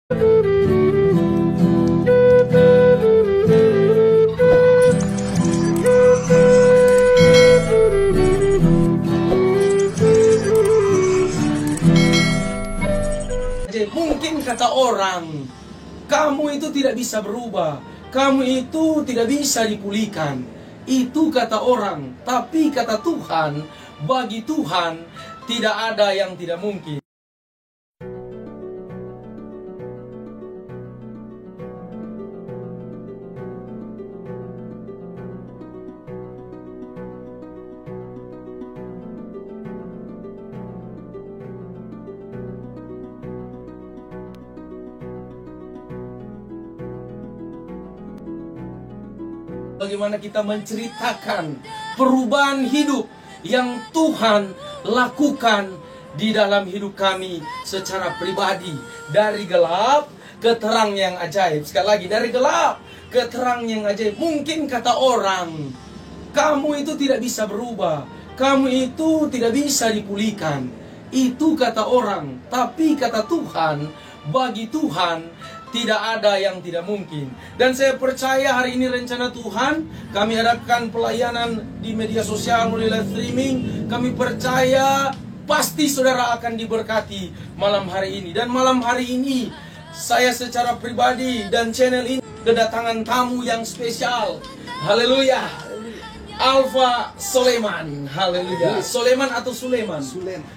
Mungkin kata orang, kamu itu tidak bisa berubah, kamu itu tidak bisa dipulihkan. Itu kata orang, tapi kata Tuhan, bagi Tuhan tidak ada yang tidak mungkin. Bagaimana kita menceritakan perubahan hidup yang Tuhan lakukan di dalam hidup kami secara pribadi. Dari gelap ke terang yang ajaib. Sekali lagi, dari gelap ke terang yang ajaib. Mungkin kata orang, kamu itu tidak bisa berubah, kamu itu tidak bisa dipulihkan. Itu kata orang, tapi kata Tuhan, bagi Tuhan tidak ada yang tidak mungkin. Dan saya percaya hari ini rencana Tuhan, kami adakan pelayanan di media sosial melalui live streaming. Kami percaya pasti saudara akan diberkati malam hari ini. Dan malam hari ini saya secara pribadi dan channel ini kedatangan tamu yang spesial. Haleluya. Alfa Soleman, haleluya. Soleman atau Suleman?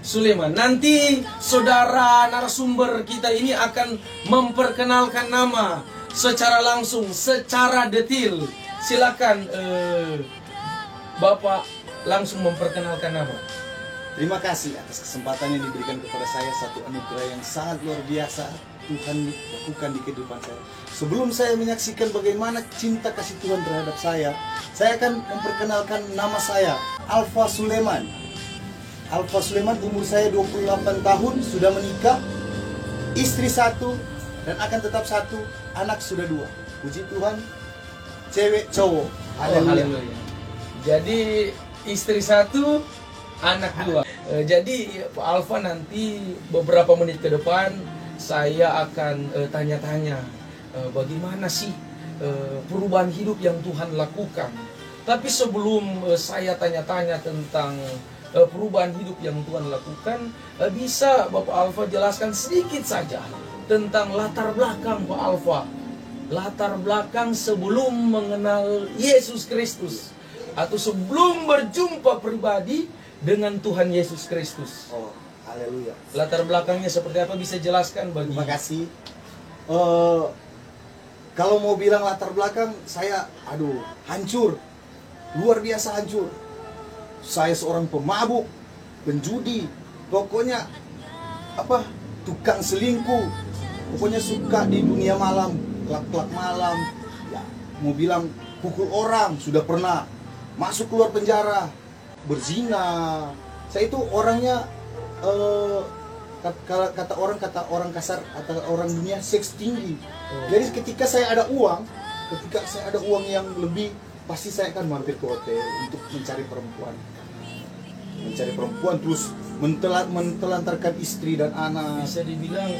Suleman. Nanti saudara narasumber kita ini akan memperkenalkan nama secara langsung, secara detail. Silakan Bapak langsung memperkenalkan nama. Terima kasih atas kesempatan yang diberikan kepada saya, satu anugerah yang sangat luar biasa Tuhan lakukan di kehidupan saya. Sebelum saya menyaksikan bagaimana cinta kasih Tuhan terhadap saya akan memperkenalkan nama saya, Alfa Suleman. Alfa Suleman, umur saya 28 tahun, sudah menikah, istri satu, dan akan tetap satu, anak sudah dua. Puji Tuhan, cewek cowok. Haleluya. Jadi istri satu, anak dua. Jadi Pak Alfa nanti beberapa menit ke depan saya akan tanya-tanya bagaimana sih perubahan hidup yang Tuhan lakukan. Tapi sebelum saya tanya-tanya tentang perubahan hidup yang Tuhan lakukan, bisa Bapak Alfa jelaskan sedikit saja tentang latar belakang Pak Alfa, latar belakang sebelum mengenal Yesus Kristus atau sebelum berjumpa pribadi dengan Tuhan Yesus Kristus. Oh, haleluya. Latar belakangnya seperti apa, bisa jelaskan bagi? Terima kasih. Kalau mau bilang latar belakang, saya hancur. Luar biasa hancur. Saya seorang pemabuk, penjudi, pokoknya tukang selingkuh. Pokoknya suka di dunia malam, kelak-kelak malam. Ya, mau bilang pukul orang, sudah pernah masuk keluar penjara, berzina. Saya itu orangnya kata orang kasar atau orang dunia, seks tinggi. Jadi ketika saya ada uang yang lebih, pasti saya akan mampir ke hotel untuk mencari perempuan, terus mentelantarkan istri dan anak. Bisa dibilang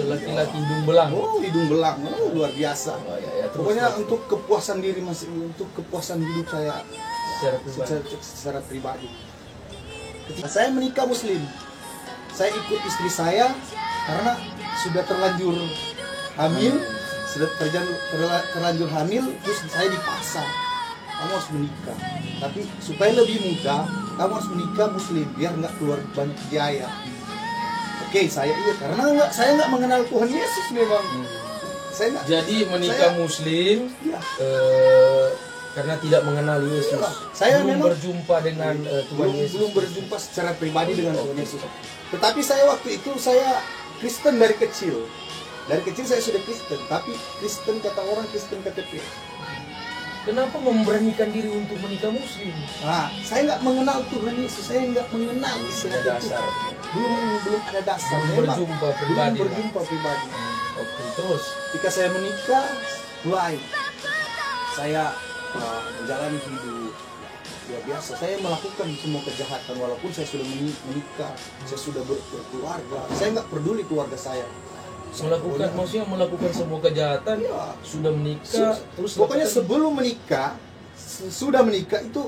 laki-laki hidung belang. Hidung belang, luar biasa. Terus, pokoknya untuk kepuasan diri, untuk kepuasan hidup saya secara pribadi. Ketika saya menikah Muslim, saya ikut istri saya karena sudah terlanjur hamil, terus saya dipaksa, kamu harus menikah. Tapi supaya lebih mudah, kamu harus menikah Muslim biar nggak keluar banyak biaya. Oke, saya karena saya nggak mengenal Tuhan Yesus memang. Jadi menikah Muslim karena tidak mengenal Yesus. Saya belum memang berjumpa dengan Tuhan Yesus. Belum berjumpa secara pribadi dengan Tuhan Yesus. Tetapi saya waktu itu saya Kristen dari kecil. Dari kecil saya sudah Kristen, tapi Kristen kata orang, Kristen KTP. Kenapa memberanikan diri untuk menikah Muslim? Saya nggak mengenal Tuhan Yesus, saya nggak mengenal istilah itu. Belum ada dasar. Belum berjumpa pribadi. Oke, terus ketika saya menikah, mulai saya menjalani hidup luar biasa. Saya melakukan semua kejahatan walaupun saya sudah menikah, saya sudah berkeluarga. Saya nggak peduli keluarga saya. Melakukan, maksudnya melakukan semua kejahatan, Iya. sudah menikah, terus Pokoknya lakukan- sebelum menikah, sudah menikah itu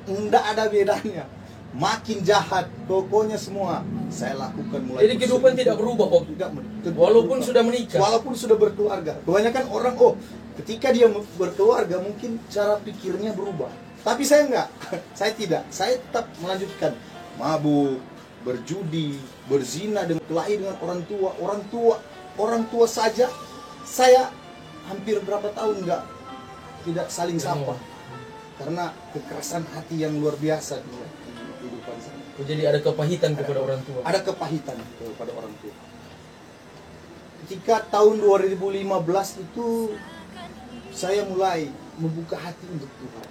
enggak ada bedanya. Makin jahat, pokoknya semua saya lakukan mulai. Jadi kehidupan tidak berubah kok. Tidak Walaupun berubah. sudah menikah. Walaupun sudah berkeluarga. Kebanyakan orang, ketika dia berkeluarga mungkin cara pikirnya berubah. Tapi saya enggak. Saya tidak. Saya tetap melanjutkan mabuk, berjudi, berzina, dengan kelahi dengan orang tua saja. Saya hampir berapa tahun enggak tidak saling sapa. Karena kekerasan hati yang luar biasa di kehidupan saya. Jadi ada kepahitan kepada orang tua. Ada kepahitan kepada orang tua. Ketika tahun 2015 itu saya mulai membuka hati untuk Tuhan.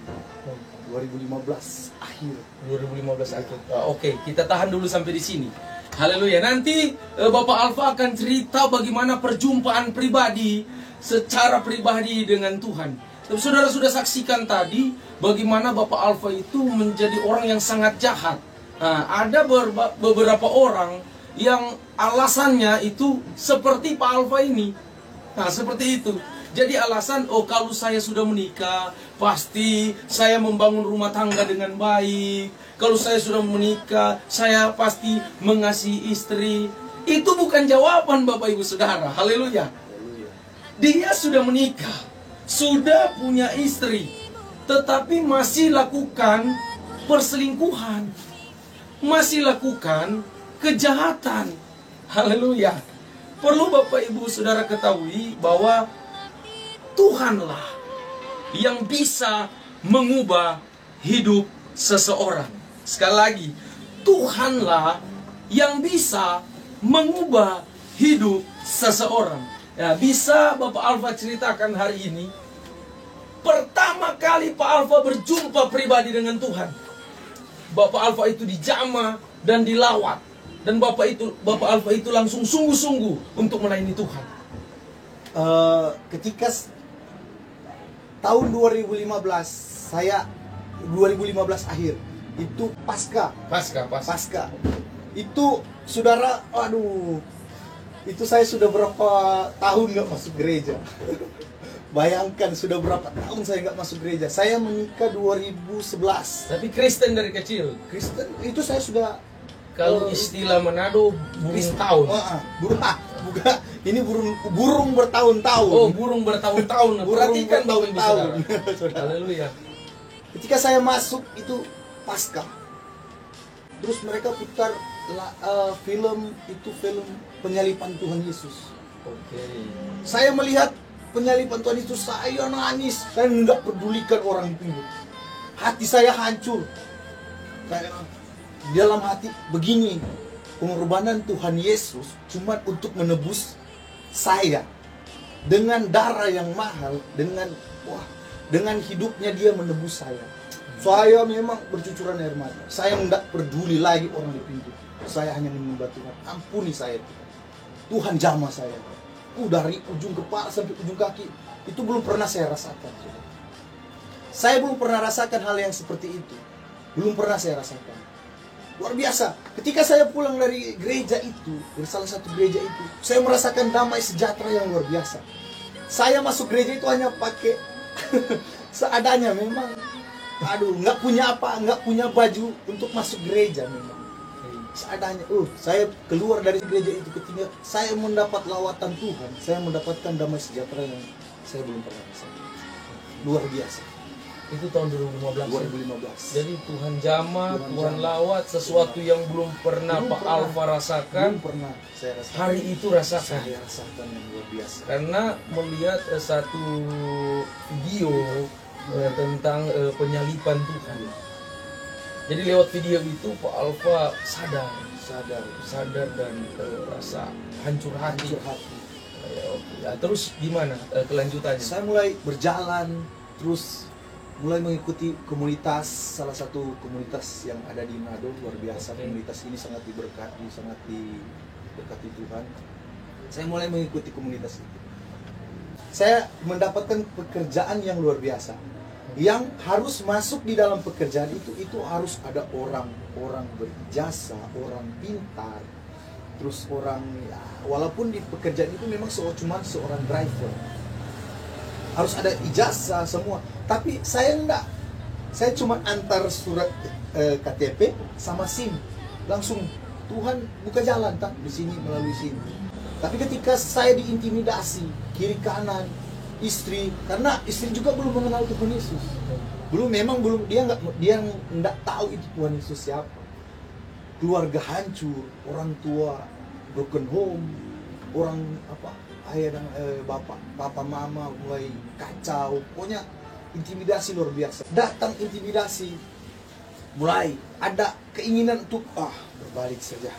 2015 akhir. 2015 akhir. Oke, kita tahan dulu sampai di sini. Haleluya. Nanti Bapak Alfa akan cerita bagaimana perjumpaan pribadi secara pribadi dengan Tuhan. Tapi saudara sudah saksikan tadi bagaimana Bapak Alfa itu menjadi orang yang sangat jahat. Nah, ada beberapa orang yang alasannya itu seperti Pak Alfa ini. Nah, seperti itu. Jadi alasan, kalau saya sudah menikah, pasti saya membangun rumah tangga dengan baik. Kalau saya sudah menikah, saya pasti mengasihi istri. Itu bukan jawaban Bapak Ibu Saudara. Haleluya. Dia sudah menikah, sudah punya istri, tetapi masih lakukan perselingkuhan, masih lakukan kejahatan. Haleluya. Perlu Bapak Ibu Saudara ketahui bahwa Tuhanlah yang bisa mengubah hidup seseorang. Sekali lagi, Tuhanlah yang bisa mengubah hidup seseorang. Ya, bisa Bapak Alfa ceritakan hari ini, pertama kali Pak Alfa berjumpa pribadi dengan Tuhan, Bapak Alfa itu dijamah dan dilawat, dan Bapak Alfa itu langsung sungguh-sungguh untuk melayani Tuhan. Ketika tahun 2015 akhir itu pasca itu saudara, itu saya sudah berapa tahun nggak masuk gereja. Bayangkan sudah berapa tahun saya nggak masuk gereja. Saya menikah 2011. Tapi Kristen dari kecil. Kristen itu saya sudah, Kalau istilah Manado, burung tahun. bukan, ini burung bertahun-tahun. Oh, burung bertahun-tahun. Perhatikan Bapak Ibu bertahun-tahun. Saudara. Haleluya. Ketika saya masuk itu pasca. Terus mereka putar film penyalipan Tuhan Yesus. Oke. Saya melihat penyalipan Tuhan Yesus, saya nangis. Saya tidak pedulikan orang itu. Hati saya hancur. Di dalam hati begini, pengorbanan Tuhan Yesus cuma untuk menebus saya dengan darah yang mahal, dengan hidupnya dia menebus saya. Saya memang bercucuran air mata. Saya tidak peduli lagi orang di pintu. Saya hanya menyembah Tuhan. Ampuni saya Tuhan. Tuhan jamah saya. Dari ujung kepala sampai ujung kaki itu belum pernah saya rasakan. Saya belum pernah rasakan hal yang seperti itu. Belum pernah saya rasakan. Luar biasa. Ketika saya pulang dari gereja itu, dari salah satu gereja itu, saya merasakan damai sejahtera yang luar biasa. Saya masuk gereja itu hanya pakai seadanya memang. Nggak punya nggak punya baju untuk masuk gereja memang. Seadanya. Saya keluar dari gereja itu ketika saya mendapat lawatan Tuhan, saya mendapatkan damai sejahtera yang saya belum pernah rasakan. Luar biasa. Itu tahun 2015. 2015. Jadi Tuhan jamah, Tuhan lawat, sesuatu yang belum pernah Pak Alfa rasakan. Belum pernah saya rasakan. Hari itu rasakan. Saya rasakan yang luar biasa. Karena melihat satu video tentang penyalipan Tuhan. Jadi lewat video itu Pak Alfa sadar dan rasa hancur hati. Ya, terus gimana kelanjutannya? Saya mulai berjalan, terus mulai mengikuti komunitas, salah satu komunitas yang ada di Manado, luar biasa. Komunitas ini sangat diberkati Tuhan. Saya mulai mengikuti komunitas itu. Saya mendapatkan pekerjaan yang luar biasa. Yang harus masuk di dalam pekerjaan itu harus ada orang berjasa, orang pintar, terus orang ya, walaupun di pekerjaan itu memang cuma seorang driver, harus ada ijazah semua, tapi saya enggak. Saya cuma antar surat KTP sama SIM, langsung Tuhan buka jalan tak di sini melalui sini. Tapi ketika saya diintimidasi kiri kanan istri, karena istri juga belum mengenal Tuhan Yesus, memang belum, dia nggak tahu itu Tuhan Yesus siapa. Keluarga hancur, orang tua broken home, orang ayah dan bapak mama mulai kacau, pokoknya intimidasi luar biasa. Datang intimidasi, mulai ada keinginan untuk berbalik saja.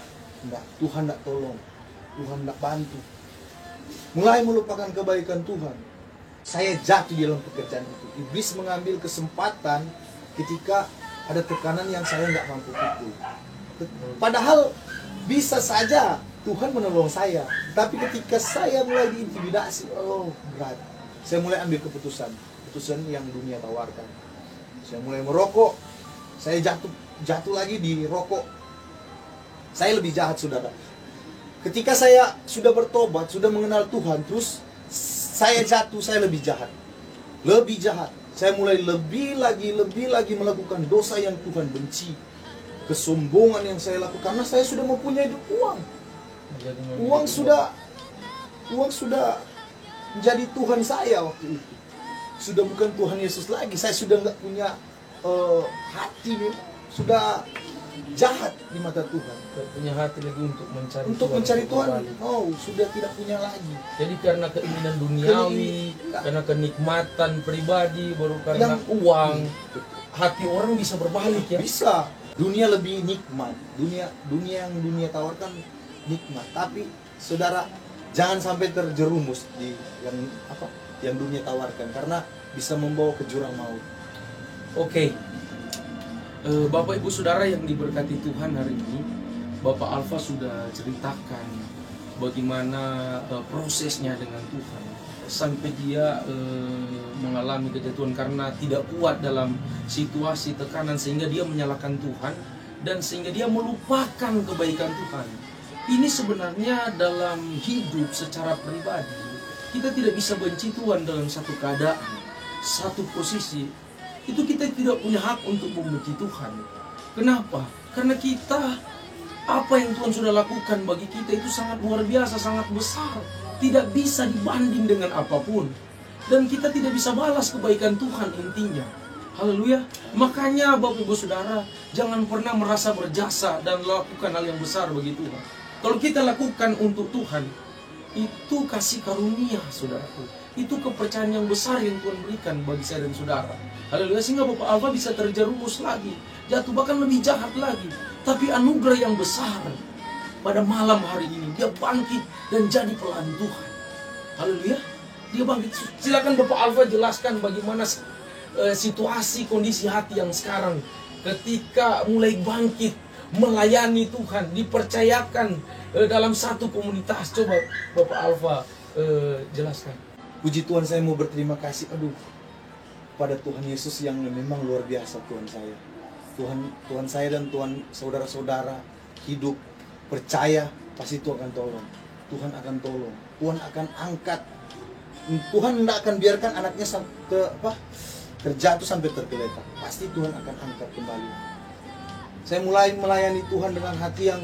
Enggak, Tuhan enggak tolong, Tuhan enggak bantu. Mulai melupakan kebaikan Tuhan. Saya jatuh di dalam pekerjaan itu. Iblis mengambil kesempatan ketika ada tekanan yang saya enggak mampu pikul. Padahal bisa saja Tuhan menolong saya, tapi ketika saya mulai diintimidasi, berat. Saya mulai ambil keputusan yang dunia tawarkan. Saya mulai merokok, saya jatuh lagi di rokok. Saya lebih jahat, saudara. Ketika saya sudah bertobat, sudah mengenal Tuhan, terus saya jatuh, saya lebih jahat. Lebih jahat. Saya mulai lebih lagi melakukan dosa yang Tuhan benci. Kesombongan yang saya lakukan, karena saya sudah mempunyai uang. Uang sudah menjadi Tuhan saya waktu itu. Sudah bukan Tuhan Yesus lagi. Saya sudah nggak punya hati, sudah jahat di mata Tuhan. Tidak punya hati lagi untuk mencari Tuhan. Sudah tidak punya lagi. Jadi karena keinginan duniawi, karena kenikmatan pribadi, baru karena uang, hati orang bisa berbalik ya. Bisa. Dunia lebih nikmat. Dunia yang dunia tawarkan nikmat. Tapi saudara, jangan sampai terjerumus di yang dunia tawarkan, karena bisa membawa ke jurang maut. Oke. Bapak Ibu Saudara yang diberkati Tuhan, hari ini Bapak Alfa sudah ceritakan bagaimana prosesnya dengan Tuhan sampai dia mengalami kejatuhan karena tidak kuat dalam situasi tekanan, sehingga dia menyalahkan Tuhan dan sehingga dia melupakan kebaikan Tuhan. Ini sebenarnya dalam hidup secara pribadi kita tidak bisa benci Tuhan dalam satu keadaan, satu posisi. Itu kita tidak punya hak untuk membenci Tuhan. Kenapa? Karena apa yang Tuhan sudah lakukan bagi kita itu sangat luar biasa, sangat besar. Tidak bisa dibanding dengan apapun. Dan kita tidak bisa balas kebaikan Tuhan intinya. Haleluya. Makanya Bapak Ibu Saudara, jangan pernah merasa berjasa dan lakukan hal yang besar bagi Tuhan. Kalau kita lakukan untuk Tuhan, itu kasih karunia, saudaraku. Itu kepercayaan yang besar yang Tuhan berikan bagi saya dan saudara. Haleluya. Sehingga Bapak Alfa bisa terjerumus lagi, jatuh bahkan lebih jahat lagi. Tapi anugerah yang besar, pada malam hari ini dia bangkit dan jadi pelayan Tuhan. Haleluya. Dia bangkit. Silakan Bapak Alfa jelaskan bagaimana situasi kondisi hati yang sekarang ketika mulai bangkit melayani Tuhan, dipercayakan dalam satu komunitas. Coba Bapak Alfa jelaskan. Puji Tuhan, saya mau berterima kasih pada Tuhan Yesus yang memang luar biasa. Tuhan saya dan Tuhan saudara-saudara hidup percaya pasti Tuhan akan tolong. Tuhan akan tolong. Tuhan akan angkat. Tuhan tidak akan biarkan anaknya terjatuh sampai tergeletak. Pasti Tuhan akan angkat kembali. Saya mulai melayani Tuhan dengan hati yang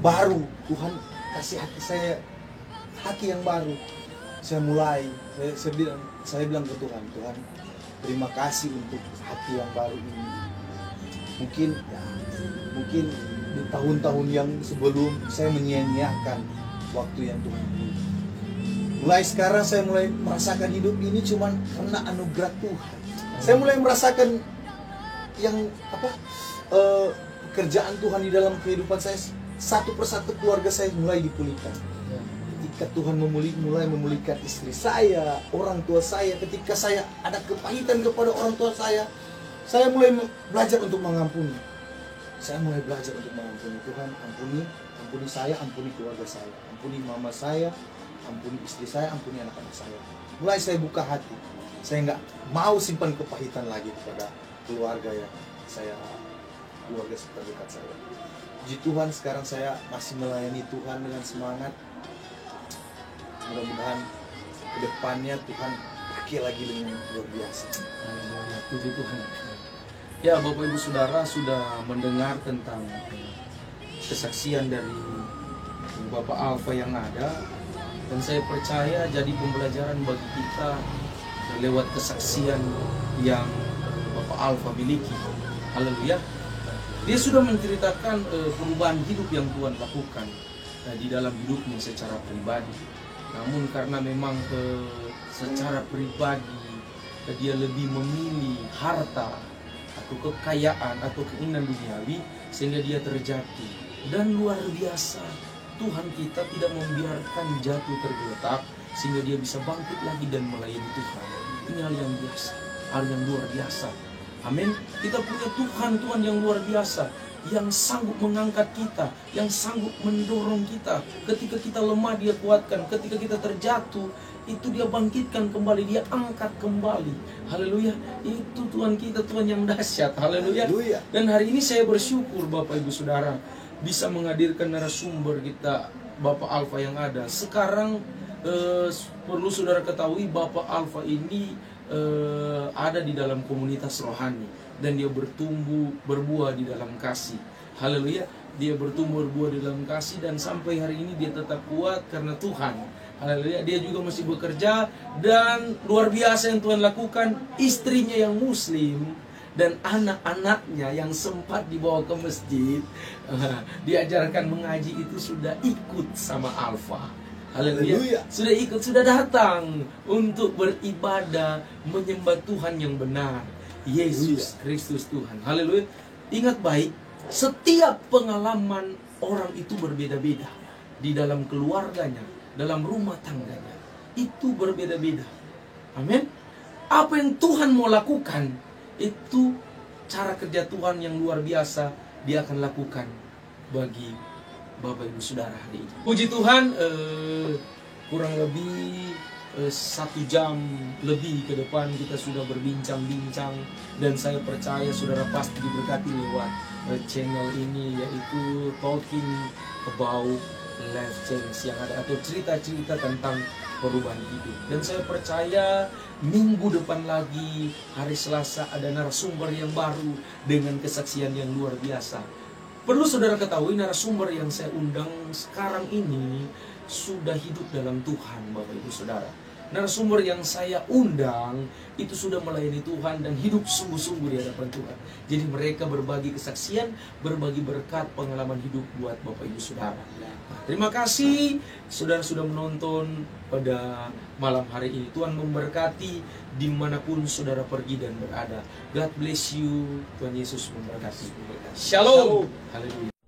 baru. Tuhan kasih hati saya hati yang baru. Saya bilang ke Tuhan, Tuhan, terima kasih untuk hati yang baru ini. Mungkin di tahun-tahun yang sebelum saya menyia-nyiakan waktu yang Tuhan beri. Mulai sekarang saya mulai merasakan hidup ini cuma karena anugerah Tuhan. Saya mulai merasakan yang pekerjaan Tuhan di dalam kehidupan saya, satu persatu keluarga saya mulai dipulihkan. Ketika Tuhan mulai memulihkan istri saya, orang tua saya, ketika saya ada kepahitan kepada orang tua saya mulai belajar untuk mengampuni. Saya mulai belajar untuk mengampuni. Tuhan, ampuni saya, ampuni keluarga saya, ampuni mama saya, ampuni istri saya, ampuni anak-anak saya. Mulai saya buka hati. Saya nggak mau simpan kepahitan lagi kepada keluarga sekitar dekat saya. Puji Tuhan, sekarang saya masih melayani Tuhan dengan semangat. Mudah-mudahan kedepannya Tuhan pakai lagi dengan luar biasa. Haleluya, puji Tuhan. Ya, Bapak Ibu Saudara sudah mendengar tentang kesaksian dari Bapak Alfa yang ada, dan saya percaya jadi pembelajaran bagi kita lewat kesaksian yang Bapak Alfa miliki. Haleluya. Dia sudah menceritakan perubahan hidup yang Tuhan lakukan di dalam hidupnya secara pribadi. Namun karena memang secara pribadi dia lebih memilih harta atau kekayaan atau keinginan duniawi, sehingga dia terjatuh. Dan luar biasa, Tuhan kita tidak membiarkan jatuh tergeletak, sehingga dia bisa bangkit lagi dan melayani Tuhan. Ini hal yang biasa, hal yang luar biasa. Amin. Kita punya Tuhan yang luar biasa, yang sanggup mengangkat kita, yang sanggup mendorong kita. Ketika kita lemah, dia kuatkan. Ketika kita terjatuh, itu dia bangkitkan kembali, dia angkat kembali. Haleluya. Itu Tuhan kita, Tuhan yang dahsyat. Haleluya. Dan hari ini saya bersyukur Bapak Ibu Saudara bisa menghadirkan narasumber kita, Bapak Alfa yang ada. Sekarang perlu saudara ketahui, Bapak Alfa ini ada di dalam komunitas rohani, dan dia bertumbuh berbuah di dalam kasih. Haleluya. Dia bertumbuh berbuah di dalam kasih, dan sampai hari ini dia tetap kuat karena Tuhan. Haleluya. Dia juga masih bekerja, dan luar biasa yang Tuhan lakukan. Istrinya yang muslim dan anak-anaknya yang sempat dibawa ke masjid diajarkan mengaji itu sudah ikut sama Alfa. Haleluya. Sudah ikut, sudah datang untuk beribadah, menyembah Tuhan yang benar, Yesus Kristus Tuhan. Haleluya. Ingat baik, setiap pengalaman orang itu berbeda-beda. Di dalam keluarganya, dalam rumah tangganya, itu berbeda-beda. Amin. Apa yang Tuhan mau lakukan, itu cara kerja Tuhan yang luar biasa, dia akan lakukan bagi Bapak Ibu Saudara hari ini. Puji Tuhan, kurang lebih 1 jam lebih ke depan kita sudah berbincang-bincang, dan saya percaya saudara pasti diberkati lewat channel ini, yaitu Talking About Life Change yang ada, atau cerita-cerita tentang perubahan hidup. Dan saya percaya minggu depan lagi, hari Selasa, ada narasumber yang baru dengan kesaksian yang luar biasa. Perlu saudara ketahui, narasumber yang saya undang sekarang ini sudah hidup dalam Tuhan, Bapak Ibu Saudara. Narasumber yang saya undang itu sudah melayani Tuhan dan hidup sungguh-sungguh di hadapan Tuhan. Jadi mereka berbagi kesaksian, berbagi berkat pengalaman hidup buat Bapak Ibu Saudara. Nah, terima kasih saudara sudah menonton pada malam hari ini. Tuhan memberkati dimanapun saudara pergi dan berada. God bless you. Tuhan Yesus memberkati. Shalom. Haleluya.